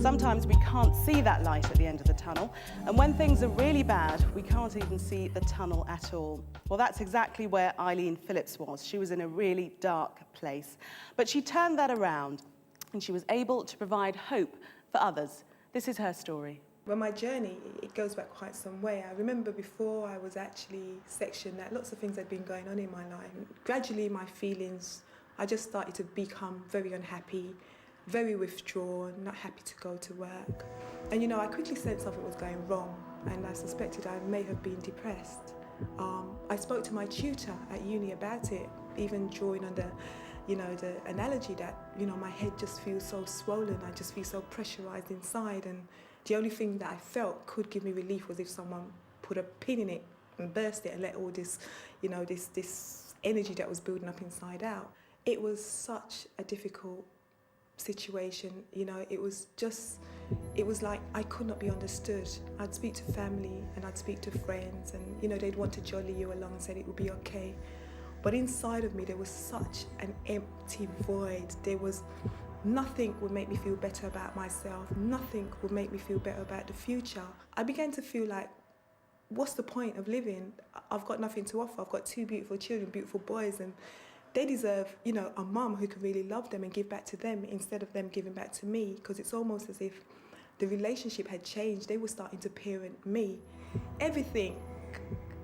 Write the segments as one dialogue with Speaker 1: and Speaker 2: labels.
Speaker 1: Sometimes we can't see that light at the end of the tunnel, and when things are really bad, we can't even see the tunnel at all. Well, that's exactly where Eileen Phillips was. She was in a really dark place, but she turned that around, and she was able to provide hope for others. This is her story.
Speaker 2: Well, my journey, it goes back quite some way. I remember before I was actually sectioned that lots of things had been going on in my life. Gradually, my feelings, I just started to become very unhappy, very withdrawn, not happy to go to work. And you know, I quickly sensed something was going wrong, and I suspected I may have been depressed. I spoke to my tutor at uni about it, even drawing on the analogy that, you know, my head just feels so swollen, I just feel so pressurized inside, and the only thing that I felt could give me relief was if someone put a pin in it and burst it and let all this, you know, this energy that was building up inside out. It was such a difficult situation, you know, it was like I could not be understood. I'd speak to family and I'd speak to friends, and, you know, they'd want to jolly you along and said it would be okay. But inside of me, there was such an empty void. There was nothing would make me feel better about myself. Nothing would make me feel better about the future. I began to feel like, what's the point of living? I've got nothing to offer. I've got two beautiful children, beautiful boys, and they deserve, you know, a mum who can really love them and give back to them instead of them giving back to me, because it's almost as if the relationship had changed. They were starting to parent me. Everything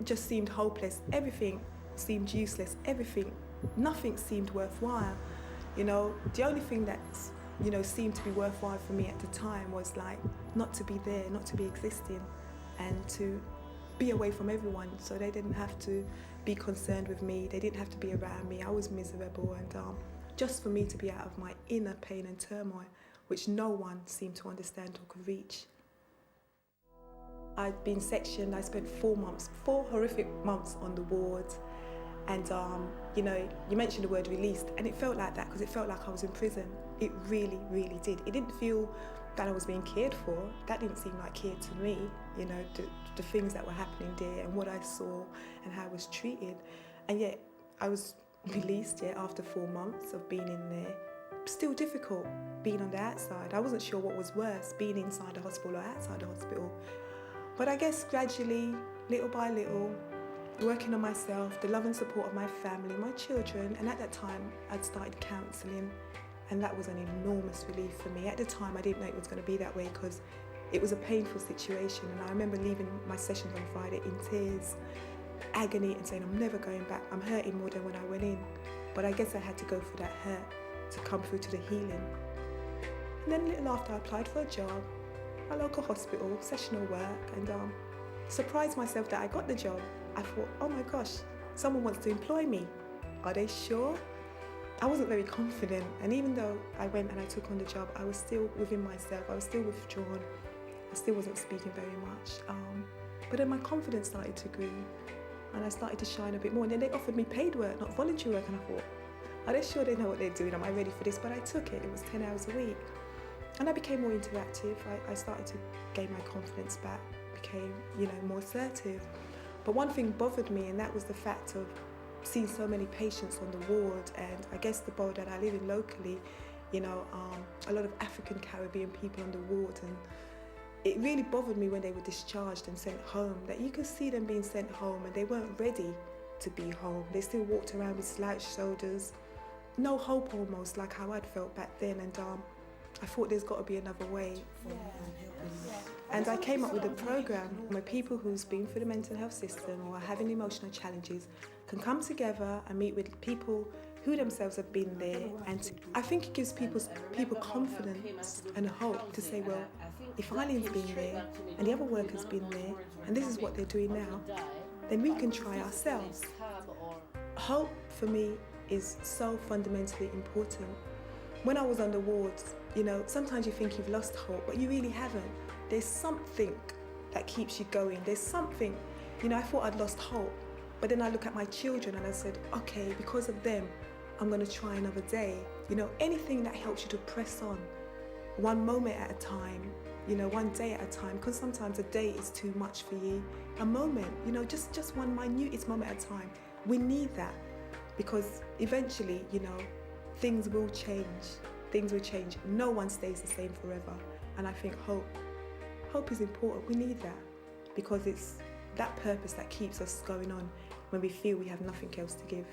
Speaker 2: just seemed hopeless. Everything seemed useless. Nothing seemed worthwhile. You know, the only thing that, you know, seemed to be worthwhile for me at the time was like not to be there, not to be existing, and to be away from everyone, so they didn't have to be concerned with me, they didn't have to be around me. I was miserable, and just for me to be out of my inner pain and turmoil, which no one seemed to understand or could reach. I'd been sectioned. I spent 4 horrific months on the wards. And, you know, you mentioned the word released, and it felt like that because it felt like I was in prison. It really, really did. It didn't feel that I was being cared for. That didn't seem like care to me, you know, the things that were happening there and what I saw and how I was treated. And yet I was released, after 4 months of being in there. Still difficult being on the outside. I wasn't sure what was worse, being inside the hospital or outside the hospital. But I guess gradually, little by little, working on myself, the love and support of my family, my children, and at that time I'd started counselling, and that was an enormous relief for me. At the time I didn't know it was going to be that way because it was a painful situation, and I remember leaving my sessions on Friday in tears, agony, and saying I'm never going back, I'm hurting more than when I went in. But I guess I had to go through that hurt to come through to the healing. And then a little after I applied for a job, a local hospital, sessional work, and surprised myself that I got the job. I thought, oh my gosh, someone wants to employ me. Are they sure? I wasn't very confident, and even though I went and I took on the job, I was still within myself, I was still withdrawn, I still wasn't speaking very much. But then my confidence started to grow, and I started to shine a bit more, and then they offered me paid work, not voluntary work, and I thought, are they sure they know what they're doing? Am I ready for this? But I took it. It was 10 hours a week. And I became more interactive. I started to gain my confidence back, became, you know, more assertive. But one thing bothered me, and that was the fact of seeing so many patients on the ward, and I guess the borough that I live in locally, you know, a lot of African Caribbean people on the ward, and it really bothered me when they were discharged and sent home, that you could see them being sent home and they weren't ready to be home. They still walked around with slouched shoulders, no hope almost, like how I'd felt back then, and I thought there's got to be another way. And I came up with a program where people who's been through the mental health system or are having emotional challenges can come together and meet with people who themselves have been there, and I think it gives people confidence and hope to say, well, if Eileen's been there and the other workers been there and this is what they're doing now, then we can try ourselves. Hope for me is so fundamentally important. When I was on the wards, you know, sometimes you think you've lost hope, but you really haven't. There's something that keeps you going. There's something, you know, I thought I'd lost hope, but then I look at my children and I said, okay, because of them, I'm going to try another day. You know, anything that helps you to press on, one moment at a time, you know, one day at a time, because sometimes a day is too much for you. A moment, you know, just one minutest moment at a time. We need that, because eventually, you know, things will change. Things will change. No one stays the same forever. And I think hope is important. We need that because it's that purpose that keeps us going on when we feel we have nothing else to give.